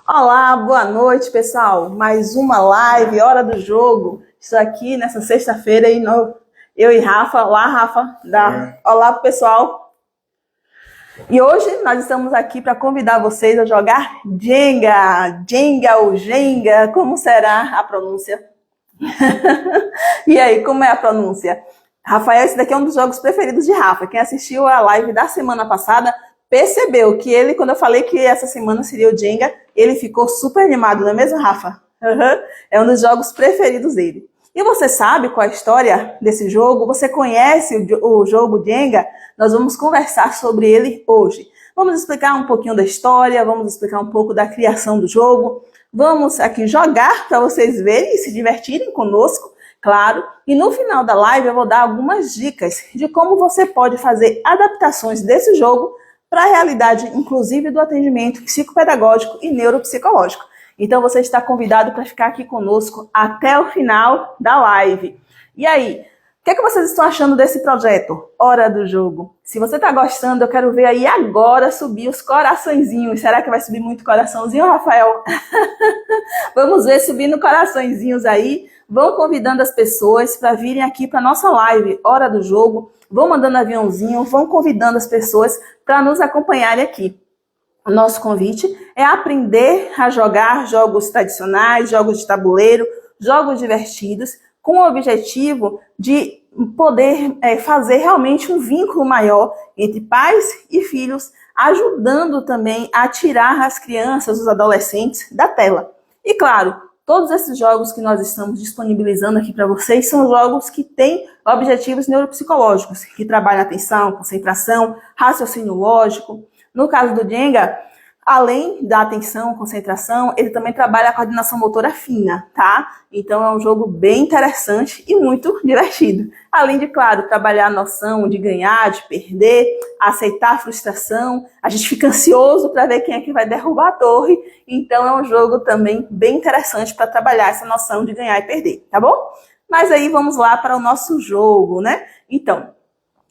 Olá, boa noite, pessoal. Mais uma live, hora do jogo. Estou aqui nessa sexta-feira e eu e Rafa. Olá, Rafa. Olá, pessoal. E hoje nós estamos aqui para convidar vocês a jogar Jenga. Jenga ou Jenga, como será a pronúncia? E aí, como é a pronúncia? Rafael, esse daqui é um dos jogos preferidos de Rafa. Quem assistiu a live da semana passada percebeu que ele, quando eu falei que essa semana seria o Jenga, ele ficou super animado, não é mesmo, Rafa? Uhum. É um dos jogos preferidos dele. E você sabe qual é a história desse jogo? Você conhece o jogo Jenga? Nós vamos conversar sobre ele hoje. Vamos explicar um pouquinho da história, vamos explicar um pouco da criação do jogo. Vamos aqui jogar para vocês verem e se divertirem conosco, claro. E no final da live eu vou dar algumas dicas de como você pode fazer adaptações desse jogo para a realidade, inclusive, do atendimento psicopedagógico e neuropsicológico. Então, você está convidado para ficar aqui conosco até o final da live. E aí, o que é que vocês estão achando desse projeto? Hora do jogo. Se você está gostando, eu quero ver aí agora subir os coraçõezinhos. Será que vai subir muito coraçãozinho, Rafael? Vamos ver subindo coraçõezinhos aí. Vão convidando as pessoas para virem aqui para a nossa live, Hora do Jogo. Vão mandando aviãozinho, vão convidando as pessoas para nos acompanharem aqui. O nosso convite é aprender a jogar jogos tradicionais, jogos de tabuleiro, jogos divertidos, com o objetivo de poder fazer realmente um vínculo maior entre pais e filhos, ajudando também a tirar as crianças, os adolescentes da tela. E claro, todos esses jogos que nós estamos disponibilizando aqui para vocês são jogos que têm objetivos neuropsicológicos, que trabalham atenção, concentração, raciocínio lógico. No caso do Jenga, além da atenção, concentração, ele também trabalha a coordenação motora fina, tá? Então é um jogo bem interessante e muito divertido. Além de, claro, trabalhar a noção de ganhar, de perder, aceitar a frustração. A gente fica ansioso para ver quem é que vai derrubar a torre. Então é um jogo também bem interessante para trabalhar essa noção de ganhar e perder, tá bom? Mas aí vamos lá para o nosso jogo, né? Então,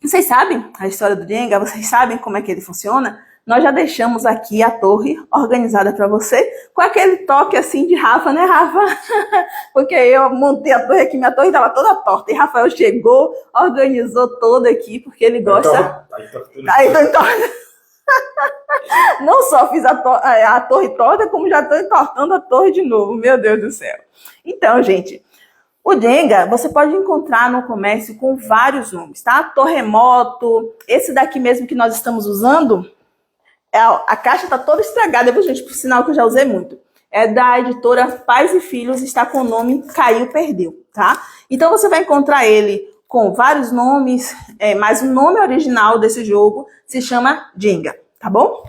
vocês sabem a história do Jenga? Vocês sabem como é que ele funciona? Nós já deixamos aqui a torre organizada para você, com aquele toque assim de Rafa, né, Rafa? Porque eu montei a torre aqui, minha torre estava toda torta, e Rafael chegou, organizou toda aqui, porque ele gosta... Aí tô entorta. Não só fiz a torre torta, como já estou entortando a torre de novo, meu Deus do céu. Então, gente... O Jenga, você pode encontrar no comércio com vários nomes, tá? Torremoto, esse daqui mesmo que nós estamos usando, a caixa tá toda estragada, viu, gente? Por sinal que eu já usei muito. É da editora Pais e Filhos, está com o nome Caiu, Perdeu, tá? Então você vai encontrar ele com vários nomes, mas o nome original desse jogo se chama Jenga, tá bom?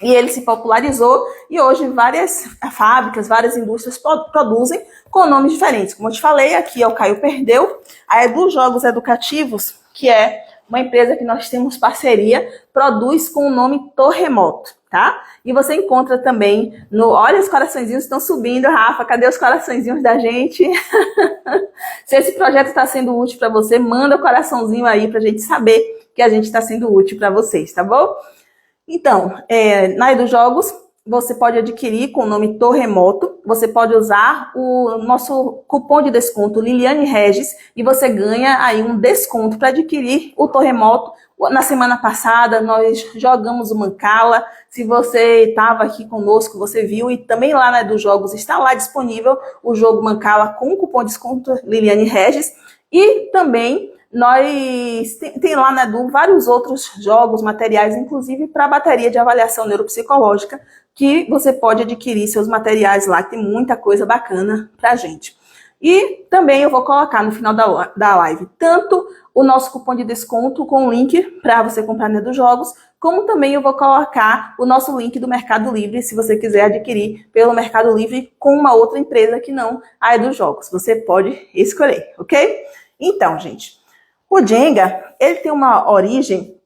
E ele se popularizou e hoje várias fábricas, várias indústrias produzem com nomes diferentes. Como eu te falei, aqui é o Caiu Perdeu, a Edu Jogos Educativos, que é uma empresa que nós temos parceria, produz com o nome Torremoto, tá? E você encontra também no... Olha, os coraçõezinhos estão subindo, Rafa, cadê os coraçõezinhos da gente? Se esse projeto está sendo útil para você, manda o coraçãozinho aí para a gente saber que a gente está sendo útil para vocês, tá bom? Então, na Edu Jogos, você pode adquirir com o nome Torremoto, você pode usar o nosso cupom de desconto Liliane Regis e você ganha aí um desconto para adquirir o Torremoto. Na semana passada nós jogamos o Mancala, se você estava aqui conosco, você viu, e também lá na Edu Jogos está lá disponível o jogo Mancala com o cupom de desconto Liliane Regis e também... Nós tem lá na Edu vários outros jogos, materiais, inclusive para bateria de avaliação neuropsicológica, que você pode adquirir seus materiais lá, que tem muita coisa bacana pra gente. E também eu vou colocar no final da live tanto o nosso cupom de desconto com o link para você comprar na Edu Jogos, como também eu vou colocar o nosso link do Mercado Livre, se você quiser adquirir pelo Mercado Livre com uma outra empresa que não a Edu Jogos. Você pode escolher, ok? Então, gente... O Jenga, ele tem uma origem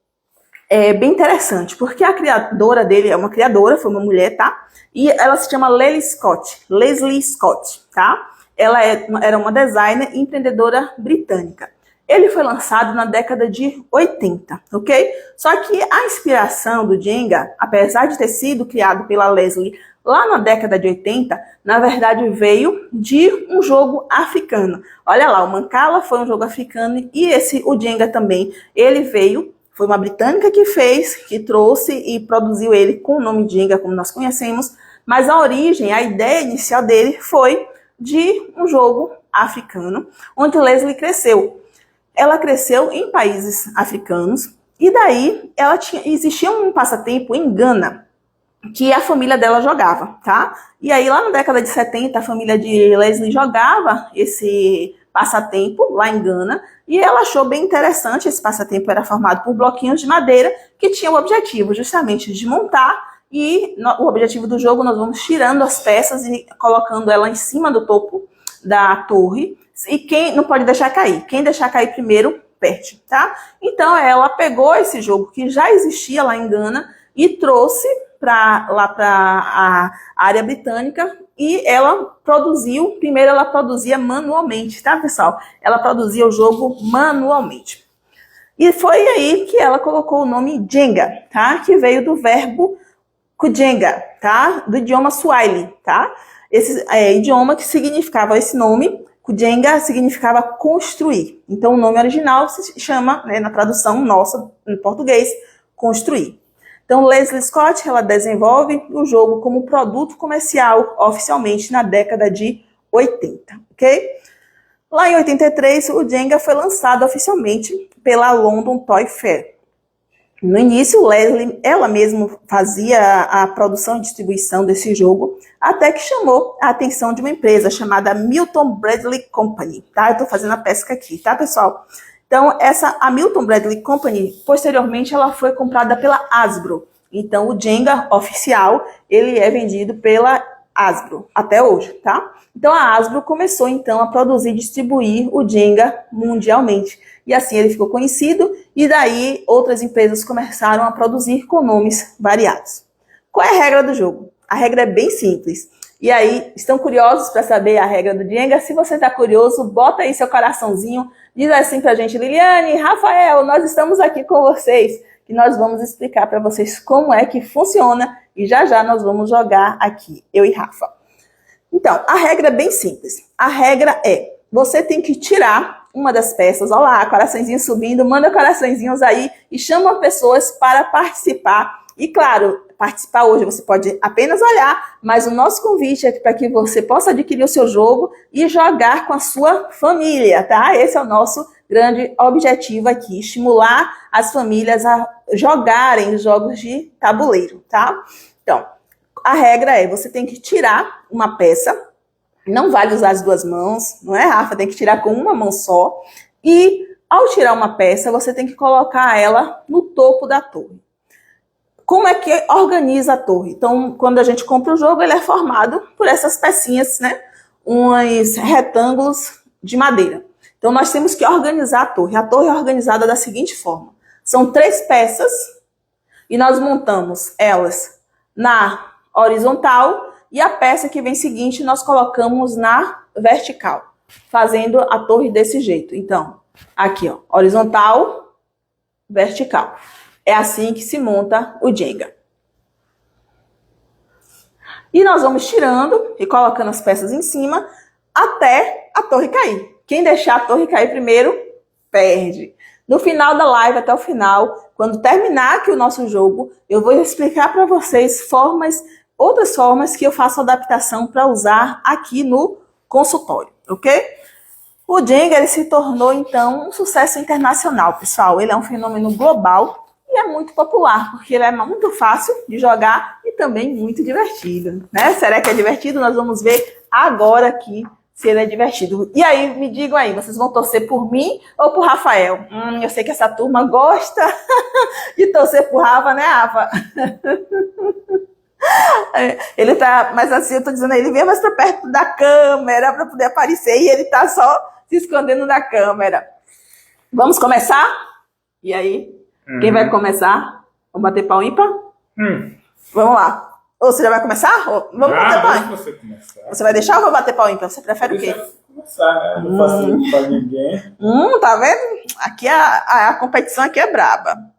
bem interessante, porque a criadora dele é uma criadora, foi uma mulher, tá? E ela se chama Leslie Scott, tá? Ela era uma designer e empreendedora britânica. ele foi lançado na década de 80, ok? Só que a inspiração do Jenga, apesar de ter sido criado pela Leslie lá na década de 80, na verdade veio de um jogo africano. Olha lá, o Mancala foi um jogo africano e o Jenga também, ele veio, foi uma britânica que fez, que trouxe e produziu ele com o nome Jenga, como nós conhecemos, mas a origem, a ideia inicial dele foi de um jogo africano, onde Leslie cresceu. Ela cresceu em países africanos e daí existia um passatempo em Gana que a família dela jogava, tá? E aí lá na década de 70 a família de Leslie jogava esse passatempo lá em Gana e ela achou bem interessante. Esse passatempo era formado por bloquinhos de madeira que tinham o objetivo justamente de montar, e o objetivo do jogo nós vamos tirando as peças e colocando ela em cima do topo da torre. E quem não pode deixar cair, quem deixar cair primeiro perde, tá? Então ela pegou esse jogo que já existia lá em Gana e trouxe lá para a área britânica e ela produziu, primeiro ela produzia manualmente, tá, pessoal? Ela produzia o jogo manualmente. E foi aí que ela colocou o nome Jenga, tá? Que veio do verbo Kujenga, tá? Do idioma Swahili, tá? Esse idioma que significava esse nome. Kujenga significava construir. Então, o nome original se chama, né, na tradução nossa, em português, construir. Então, Leslie Scott, ela desenvolve o jogo como produto comercial oficialmente na década de 80, ok? Lá em 83, o Jenga foi lançado oficialmente pela London Toy Fair. No início, Leslie, ela mesma fazia a produção e distribuição desse jogo, até que chamou a atenção de uma empresa chamada Milton Bradley Company, tá? Eu tô fazendo a pesca aqui, tá, pessoal? Então, a Milton Bradley Company, posteriormente, ela foi comprada pela Hasbro. Então, o Jenga oficial, ele é vendido pela Hasbro, até hoje, tá? Então, a Hasbro começou, então, a produzir e distribuir o Jenga mundialmente. E assim ele ficou conhecido, e daí outras empresas começaram a produzir com nomes variados. Qual é a regra do jogo? A regra é bem simples. E aí, estão curiosos para saber a regra do Jenga? Se você está curioso, bota aí seu coraçãozinho, diz assim pra gente: Liliane, Rafael, nós estamos aqui com vocês, que nós vamos explicar para vocês como é que funciona, e já já nós vamos jogar aqui, eu e Rafa. Então, a regra é bem simples. A regra é, você tem que tirar uma das peças, olha lá, coraçõezinho subindo, manda coraçõezinhos aí e chama pessoas para participar. E claro, participar hoje você pode apenas olhar, mas o nosso convite é para que você possa adquirir o seu jogo e jogar com a sua família, tá? Esse é o nosso grande objetivo aqui, estimular as famílias a jogarem os jogos de tabuleiro, tá? Então, a regra é, você tem que tirar uma peça. Não vale usar as duas mãos, não é, Rafa? Tem que tirar com uma mão só. E, ao tirar uma peça, você tem que colocar ela no topo da torre. Como é que organiza a torre? Então, quando a gente compra o jogo, ele é formado por essas pecinhas, né? Uns retângulos de madeira. Então, nós temos que organizar a torre. A torre é organizada da seguinte forma. São 3 peças e nós montamos elas na horizontal, e a peça que vem seguinte nós colocamos na vertical, fazendo a torre desse jeito. Então, aqui, ó, horizontal, vertical. É assim que se monta o Jenga. E nós vamos tirando e colocando as peças em cima até a torre cair. Quem deixar a torre cair primeiro, perde. No final da live, até o final, quando terminar aqui o nosso jogo, eu vou explicar para vocês outras formas que eu faço adaptação para usar aqui no consultório, ok? O Jenga, ele se tornou, então, um sucesso internacional, pessoal. Ele é um fenômeno global e é muito popular, porque ele é muito fácil de jogar e também muito divertido, né? Será que é divertido? Nós vamos ver agora aqui se ele é divertido. E aí, me digam aí, vocês vão torcer por mim ou por Rafael? Eu sei que essa turma gosta de torcer por Rafa, né, Rafa? Ele tá, mas assim, eu tô dizendo, ele vem mais pra perto da câmera pra poder aparecer e ele tá só se escondendo da câmera. Vamos começar? E aí? Quem vai começar? Vamos bater pau ímpar? Vamos lá. Ou você já vai começar? Vamos bater pau ímpar. Você vai deixar ou vou bater pau ímpar? Você prefere o quê? conversar, né? Não facilito pra ninguém. Tá vendo? Aqui a competição aqui é braba.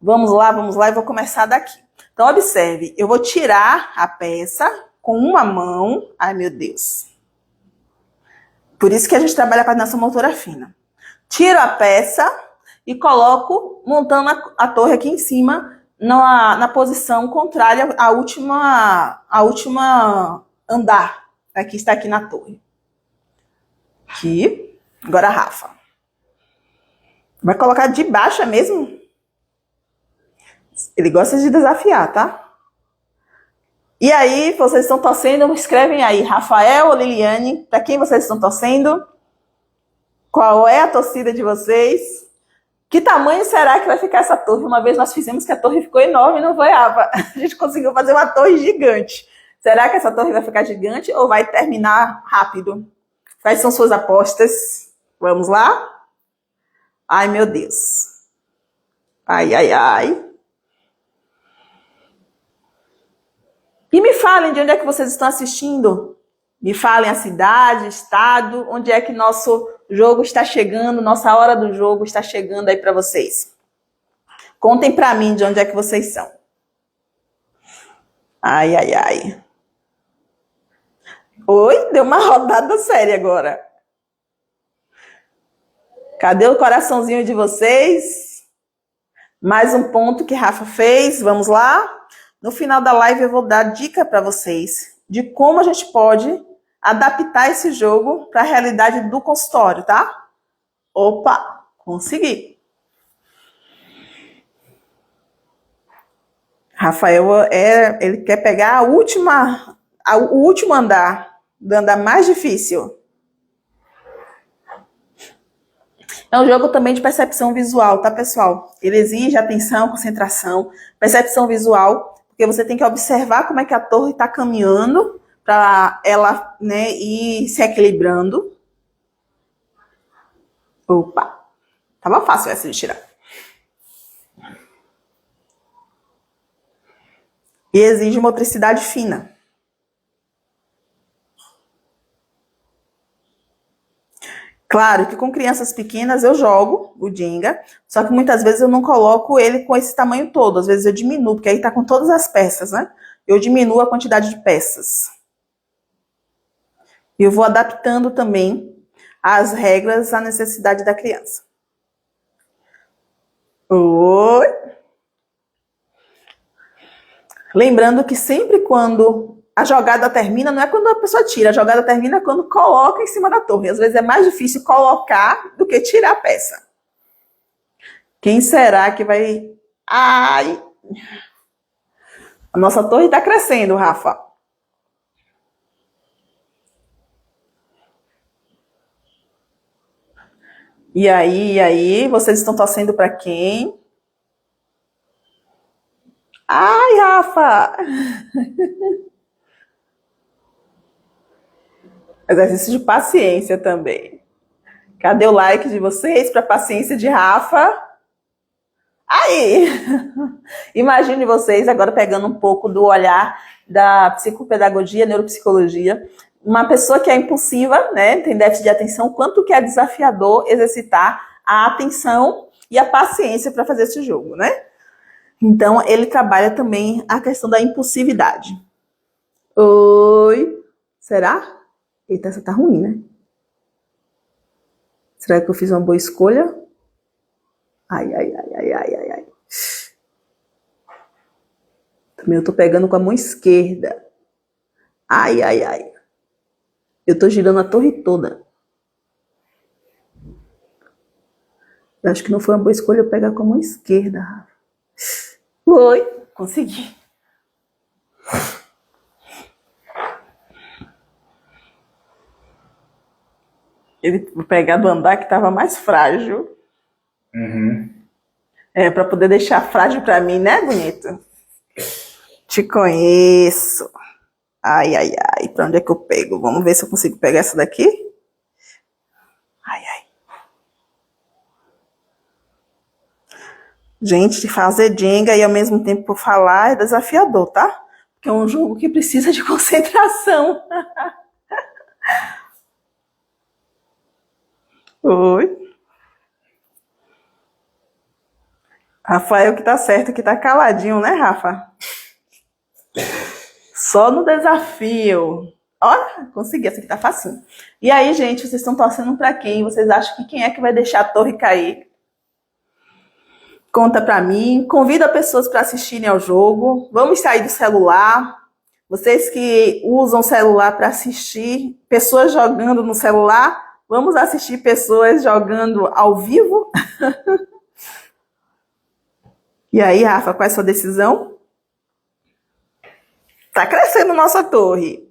Vamos lá, eu vou começar daqui. Então, observe, eu vou tirar a peça com uma mão. Ai, meu Deus. Por isso que a gente trabalha com a coordenação motora fina. Tiro a peça e coloco, montando a torre aqui em cima, na posição contrária à última andar. Aqui está aqui na torre. Aqui. Agora a Rafa. Vai colocar de baixa mesmo? Ele gosta de desafiar, tá? E aí, vocês estão torcendo? Escrevem aí, Rafael ou Liliane, para quem vocês estão torcendo? Qual é a torcida de vocês? Que tamanho será que vai ficar essa torre? Uma vez nós fizemos que a torre ficou enorme, não foi, Rafa? A gente conseguiu fazer uma torre gigante. Será que essa torre vai ficar gigante ou vai terminar rápido? Quais são suas apostas? Vamos lá? Ai, meu Deus. Ai, ai, ai. E me falem de onde é que vocês estão assistindo. Me falem a cidade, estado, onde é que nosso jogo está chegando, nossa hora do jogo está chegando aí para vocês. Contem para mim de onde é que vocês são. Ai, ai, ai. Oi, deu uma rodada séria agora. Cadê o coraçãozinho de vocês? Mais um ponto que Rafa fez, vamos lá? No final da live eu vou dar dica para vocês de como a gente pode adaptar esse jogo para a realidade do consultório, tá? Opa, consegui. Rafael, ele quer pegar o último andar, do andar mais difícil. É um jogo também de percepção visual, tá, pessoal? Ele exige atenção, concentração, percepção visual, porque você tem que observar como é que a torre está caminhando para ela, né, ir se equilibrando. Opa, tava fácil essa de tirar. E exige motricidade fina. Claro que com crianças pequenas eu jogo o Jenga, só que muitas vezes eu não coloco ele com esse tamanho todo. Às vezes eu diminuo, porque aí tá com todas as peças, né? Eu diminuo a quantidade de peças. E eu vou adaptando também as regras à necessidade da criança. Oi! Lembrando que sempre quando a jogada termina, não é quando a pessoa tira, a jogada termina quando coloca em cima da torre. Às vezes é mais difícil colocar do que tirar a peça. Quem será que vai... Ai! A nossa torre está crescendo, Rafa. E aí? Vocês estão torcendo para quem? Ai, Rafa! Exercício de paciência também. Cadê o like de vocês para a paciência de Rafa? Aí! Imagine vocês agora pegando um pouco do olhar da psicopedagogia, neuropsicologia. Uma pessoa que é impulsiva, né, tem déficit de atenção, quanto que é desafiador exercitar a atenção e a paciência para fazer esse jogo, né? Então, ele trabalha também a questão da impulsividade. Oi! Será? Eita, essa tá ruim, né? Será que eu fiz uma boa escolha? Ai. Também eu tô pegando com a mão esquerda. Ai. Eu tô girando a torre toda. Eu acho que não foi uma boa escolha eu pegar com a mão esquerda, Rafa. Oi, consegui. Ele vou pegar do andar que estava mais frágil. Uhum. Para poder deixar frágil para mim, né, bonito? Te conheço. Ai. Para onde é que eu pego? Vamos ver se eu consigo pegar essa daqui. Ai. Gente, fazer Jenga e ao mesmo tempo falar é desafiador, tá? Porque é um jogo que precisa de concentração. Oi. Rafael que tá certo, que tá caladinho, né, Rafa? Só no desafio. Olha, consegui, essa aqui tá facinho. E aí, gente, vocês estão torcendo pra quem? Vocês acham que quem é que vai deixar a torre cair? Conta pra mim. Convida pessoas para assistirem ao jogo. Vamos sair do celular. Vocês que usam celular para assistir pessoas jogando no celular, vamos assistir pessoas jogando ao vivo? E aí, Rafa, qual é a sua decisão? Tá crescendo nossa torre.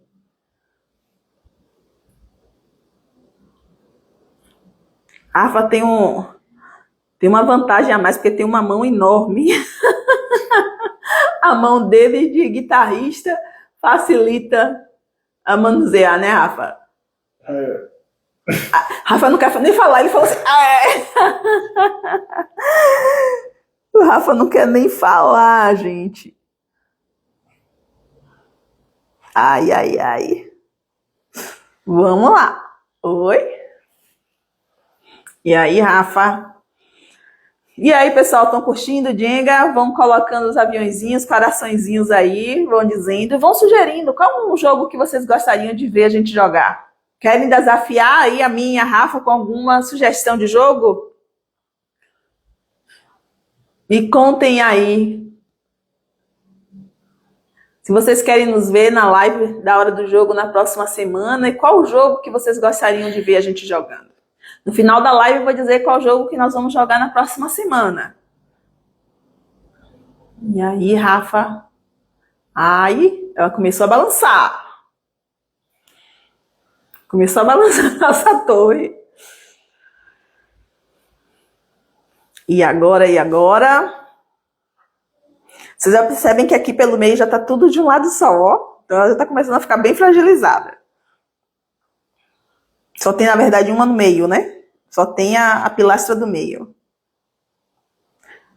Rafa tem uma vantagem a mais, porque tem uma mão enorme. A mão dele de guitarrista facilita a manusear, né, Rafa? É. Rafa não quer nem falar, ele falou assim. O Rafa não quer nem falar, gente. Ai, ai, ai. Vamos lá. Oi? E aí, Rafa? E aí, pessoal, estão curtindo o Jenga? Vão colocando os aviãozinhos, coraçõezinhos aí, vão dizendo, vão sugerindo qual um jogo que vocês gostariam de ver a gente jogar. Querem desafiar aí a minha, a Rafa, com alguma sugestão de jogo? Me contem aí. Se vocês querem nos ver na live da hora do jogo na próxima semana, e qual o jogo que vocês gostariam de ver a gente jogando? No final da live eu vou dizer qual jogo que nós vamos jogar na próxima semana. E aí, Rafa? Ai, ela começou a balançar. Começou a balançar nossa torre. E agora, e agora? Vocês já percebem que aqui pelo meio já tá tudo de um lado só, ó. Então ela já tá começando a ficar bem fragilizada. Só tem, na verdade, uma no meio, né? Só tem a pilastra do meio.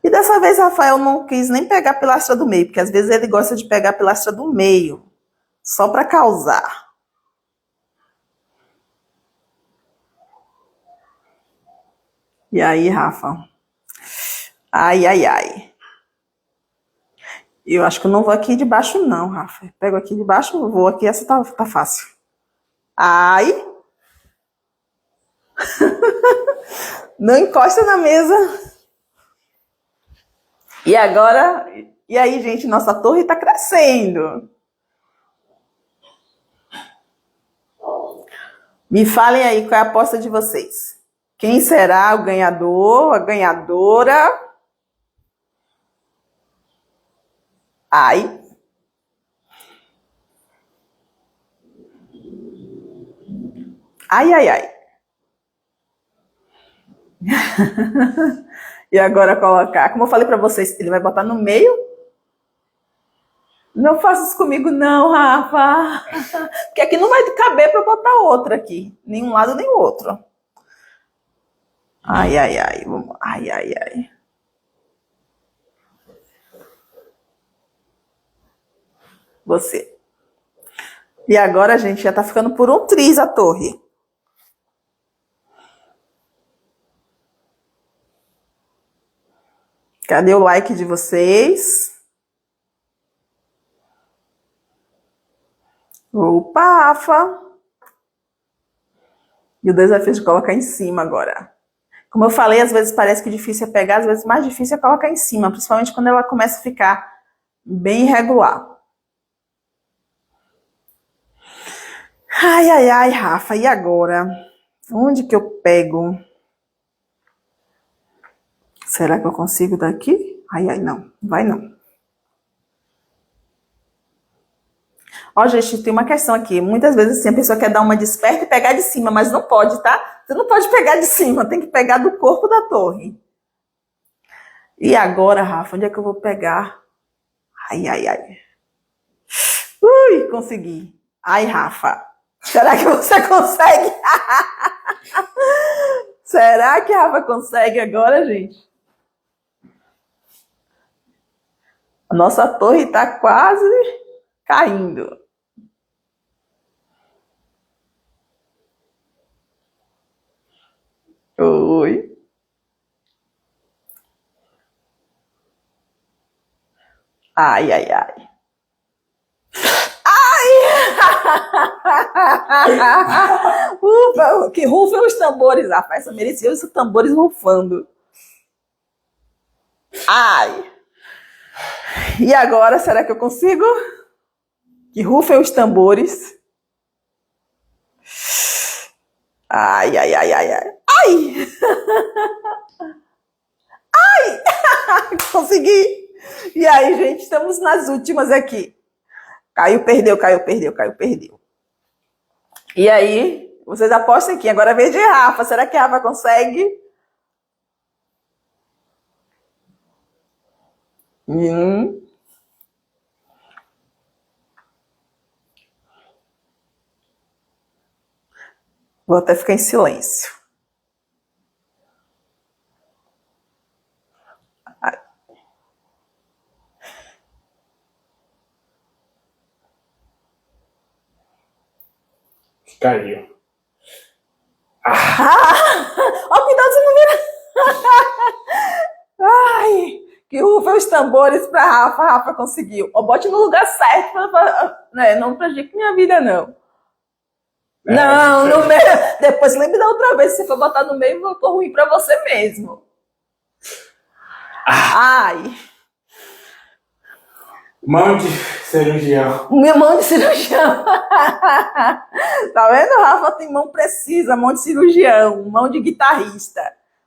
E dessa vez Rafael não quis nem pegar a pilastra do meio, porque às vezes ele gosta de pegar a pilastra do meio, só para causar. E aí, Rafa? Ai, ai, ai. Eu acho que eu não vou aqui de baixo, não, Rafa. Pego aqui de baixo, vou aqui, essa tá fácil. Ai. Não encosta na mesa. E agora, e aí, gente, nossa torre tá crescendo. Me falem aí qual é a aposta de vocês. Quem será o ganhador, a ganhadora? Ai. Ai, ai, ai. E agora colocar, como eu falei pra vocês, ele vai botar no meio? Não faça isso comigo não, Rafa. Porque aqui não vai caber pra botar outra aqui. Nem um lado, nem o outro. Ai, ai, ai. Ai, ai, ai. Você. E agora, gente, já tá ficando por um triz a torre. Cadê o like de vocês? Opa, Rafa. E o desafio de colocar em cima agora. Como eu falei, às vezes parece que difícil é pegar, às vezes mais difícil é colocar em cima, principalmente quando ela começa a ficar bem irregular. Ai, ai, ai, Rafa, e agora? Onde que eu pego? Será que eu consigo daqui? Ai, ai, não. Vai não. Ó, gente, tem uma questão aqui. Muitas vezes assim, a pessoa quer dar uma desperta e pegar de cima, mas não pode, tá? Você não pode pegar de cima, tem que pegar do corpo da torre. E agora, Rafa, onde é que eu vou pegar? Ai, ai, ai. Ui, consegui. Ai, Rafa. Será que você consegue? Será que a Rafa consegue agora, gente? A nossa torre tá quase caindo. Oi. Ai, ai, ai. Ufa, que rufem os tambores, rapaz. Essa merecia os tambores rufando. Ai. E agora, será que eu consigo? Que rufem os tambores. Ai, ai, ai, ai, ai. Ai! Ai! Consegui! E aí, gente, estamos nas últimas aqui. Caiu, perdeu, caiu, perdeu, caiu, perdeu. E aí, vocês apostam aqui. Agora é a vez de Rafa. Será que a Rafa consegue? Vou até ficar em silêncio. Caiu. Ó, cuidado se não vira. Ai, que rufem os tambores pra Rafa. Rafa conseguiu. Ó, bote no lugar certo. Né, não prejudique minha vida, não. Não, no meio. Depois lembre da outra vez, se você for botar no meio, voltou ruim pra você mesmo. Ai. Mão de cirurgião. Minha mão de cirurgião. Tá vendo? Rafa tem mão precisa, mão de cirurgião, mão de guitarrista.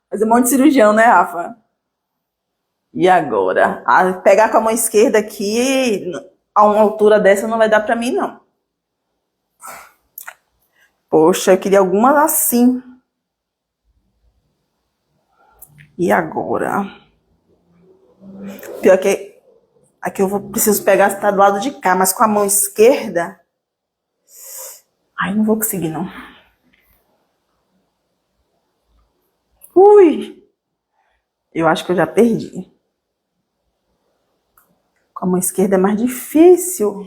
Mas é mão de cirurgião, né, Rafa? E agora? Pegar com a mão esquerda aqui, a uma altura dessa não vai dar pra mim, não. Poxa, eu queria alguma assim. E agora? Pior que aqui eu preciso pegar, tá do lado de cá, mas com a mão esquerda. Ai, não vou conseguir, não. Ui! Eu acho que eu já perdi. Com a mão esquerda é mais difícil.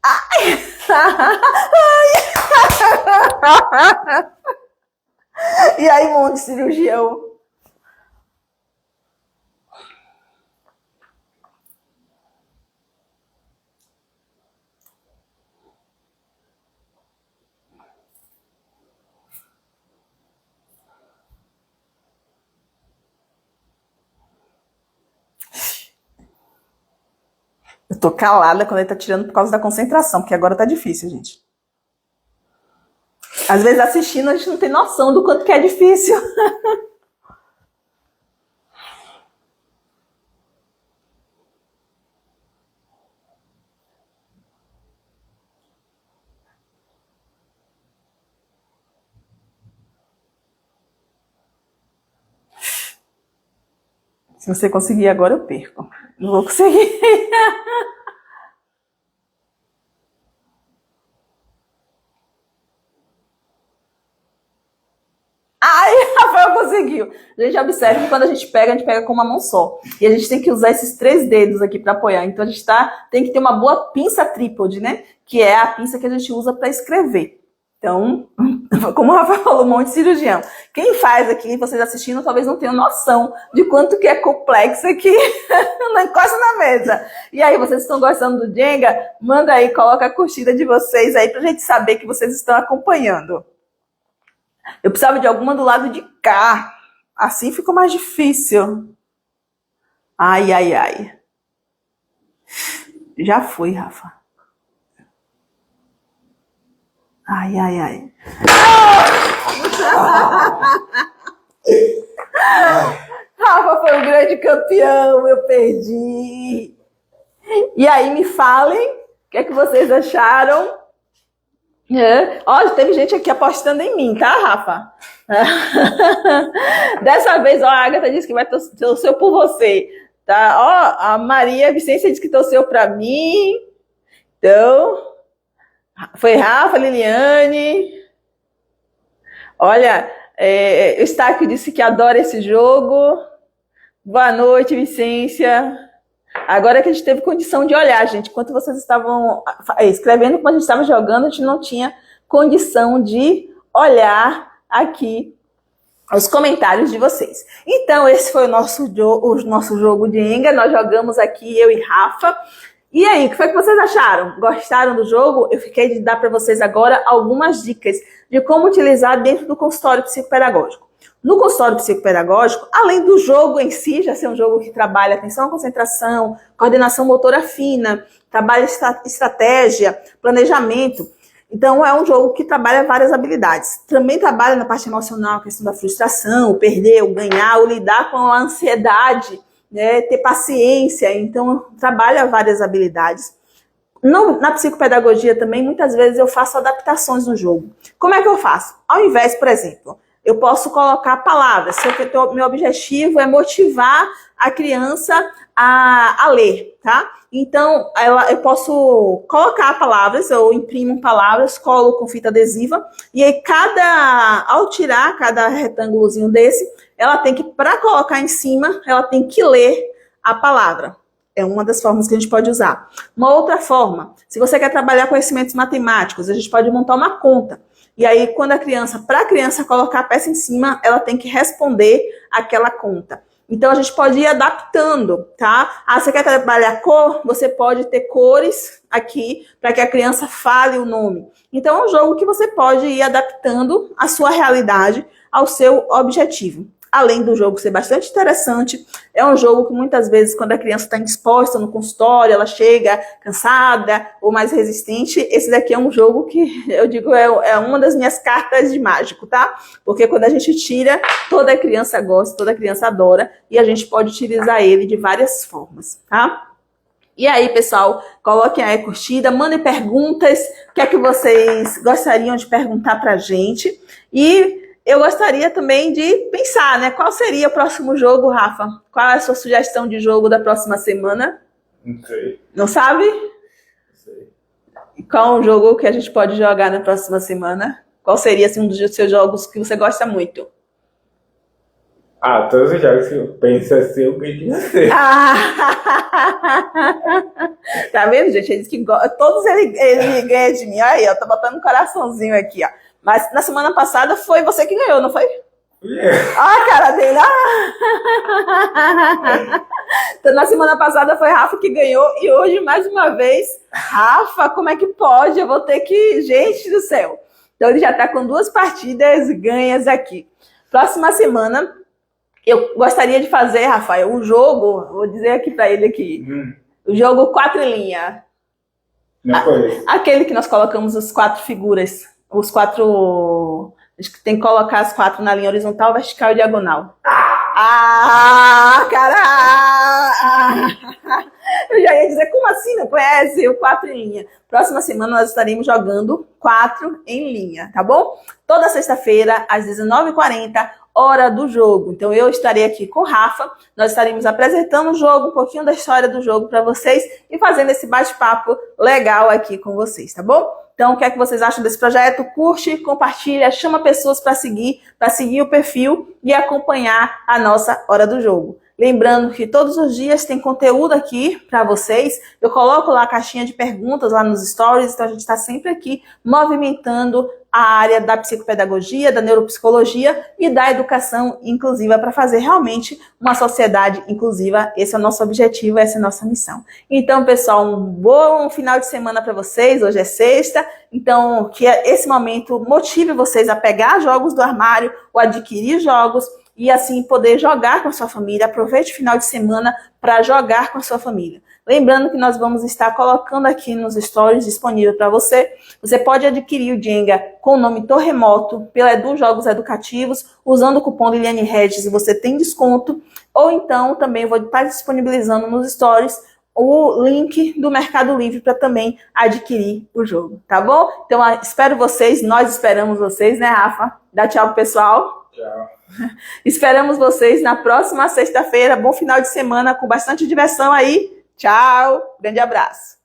Ai! Ai! E aí, mão de cirurgião? Eu tô calada quando ele tá tirando por causa da concentração, porque agora tá difícil, gente. Às vezes assistindo a gente não tem noção do quanto que é difícil. Se você conseguir agora, eu perco. Não vou conseguir. Ai, Rafael conseguiu. A gente observa que quando a gente pega com uma mão só. E a gente tem que usar esses 3 dedos aqui para apoiar. Então a gente tem que ter uma boa pinça trípode, né? Que é a pinça que a gente usa para escrever. Então, como o Rafael falou, um monte de cirurgião. Quem faz aqui, vocês assistindo, talvez não tenham noção de quanto que é complexo aqui. Não encosta na mesa. E aí, vocês estão gostando do Jenga? Manda aí, coloca a curtida de vocês aí pra gente saber que vocês estão acompanhando. Eu precisava de alguma do lado de cá. Assim ficou mais difícil. Ai, ai, ai. Já foi, Rafa. Ai, ai, ai. Rafa foi um grande campeão, eu perdi. E aí, me falem, o que é que vocês acharam? Ó, teve gente aqui apostando em mim, tá, Rafa? Dessa vez, ó, a Agatha disse que vai torcer por você, tá? Ó, a Maria Vicência disse que torceu pra mim. Então, foi Rafa, Liliane. Olha, Eustáquio disse que adora esse jogo. Boa noite, Vicência. Agora que a gente teve condição de olhar, gente. Enquanto vocês estavam escrevendo, quando a gente estava jogando, a gente não tinha condição de olhar aqui os comentários de vocês. Então, esse foi o nosso jogo de Jenga. Nós jogamos aqui, eu e Rafa. E aí, o que foi que vocês acharam? Gostaram do jogo? Eu fiquei de dar para vocês agora algumas dicas de como utilizar dentro do consultório psicopedagógico. No consultório psicopedagógico, além do jogo em si, já ser um jogo que trabalha atenção, concentração, coordenação motora fina, trabalha estratégia, planejamento. Então, é um jogo que trabalha várias habilidades. Também trabalha na parte emocional, a questão da frustração, o perder, o ganhar, o lidar com a ansiedade, né, ter paciência. Então, trabalha várias habilidades. Na psicopedagogia também, muitas vezes eu faço adaptações no jogo. Como é que eu faço? Ao invés, por exemplo, eu posso colocar palavras. Se meu objetivo é motivar a criança a ler, tá? Então, eu posso colocar palavras, eu imprimo palavras, colo com fita adesiva, e aí ao tirar cada retângulozinho desse, ela tem que, para colocar em cima, ela tem que ler a palavra. É uma das formas que a gente pode usar. Uma outra forma, se você quer trabalhar conhecimentos matemáticos, a gente pode montar uma conta. E aí, para a criança colocar a peça em cima, ela tem que responder aquela conta. Então, a gente pode ir adaptando, tá? Você quer trabalhar cor? Você pode ter cores aqui para que a criança fale o nome. Então, é um jogo que você pode ir adaptando a sua realidade ao seu objetivo. Além do jogo ser bastante interessante, é um jogo que muitas vezes, quando a criança está indisposta no consultório, ela chega cansada ou mais resistente, esse daqui é um jogo que, eu digo, é uma das minhas cartas de mágico, tá? Porque quando a gente tira, toda criança gosta, toda criança adora, e a gente pode utilizar ele de várias formas, tá? E aí, pessoal, coloquem aí a curtida, mandem perguntas, o que é que vocês gostariam de perguntar pra gente, e eu gostaria também de pensar, né? Qual seria o próximo jogo, Rafa? Qual é a sua sugestão de jogo da próxima semana? Não sei. Não sabe? Não sei. Qual o jogo que a gente pode jogar na próxima semana? Qual seria assim, um dos seus jogos que você gosta muito? Todos os jogos que eu penso assim, eu queria ser. Tá vendo, gente? Ele diz que todos ele ganha de mim. Aí, ó, tô botando um coraçãozinho aqui, ó. Mas na semana passada foi você que ganhou, não foi? A cara dele. Então, na semana passada foi Rafa que ganhou. E hoje, mais uma vez, Rafa, como é que pode? Eu vou ter que... Gente do céu. Então, ele já tá com 2 partidas ganhas aqui. Próxima semana, eu gostaria de fazer, Rafael, o jogo... Vou dizer aqui pra ele aqui. O jogo 4 em linha. Não conheço. Aquele que nós colocamos as 4 figuras. Os 4... Acho que tem que colocar as 4 na linha horizontal, vertical e diagonal. Cara! Eu já ia dizer, como assim não conhece o 4 em linha? Próxima semana nós estaremos jogando 4 em linha, tá bom? Toda sexta-feira, às 19h40, hora do jogo. Então eu estarei aqui com o Rafa, nós estaremos apresentando o jogo, um pouquinho da história do jogo para vocês e fazendo esse bate-papo legal aqui com vocês, tá bom? Então, o que é que vocês acham desse projeto? Curte, compartilha, chama pessoas para seguir o perfil e acompanhar a nossa Hora do Jogo. Lembrando que todos os dias tem conteúdo aqui para vocês. Eu coloco lá a caixinha de perguntas lá nos stories, então a gente está sempre aqui movimentando a área da psicopedagogia, da neuropsicologia e da educação inclusiva para fazer realmente uma sociedade inclusiva. Esse é o nosso objetivo, essa é a nossa missão. Então, pessoal, um bom final de semana para vocês. Hoje é sexta, então que esse momento motive vocês a pegar jogos do armário ou adquirir jogos e assim poder jogar com a sua família. Aproveite o final de semana para jogar com a sua família. Lembrando que nós vamos estar colocando aqui nos stories disponível para você. Você pode adquirir o Jenga com o nome Torremoto pela Edu Jogos Educativos, usando o cupom Liliane Regis e você tem desconto. Ou então também vou estar disponibilizando nos stories o link do Mercado Livre para também adquirir o jogo, tá bom? Então espero vocês, nós esperamos vocês, né, Rafa? Dá tchau pro pessoal. Tchau. Esperamos vocês na próxima sexta-feira. Bom final de semana com bastante diversão aí. Tchau, grande abraço.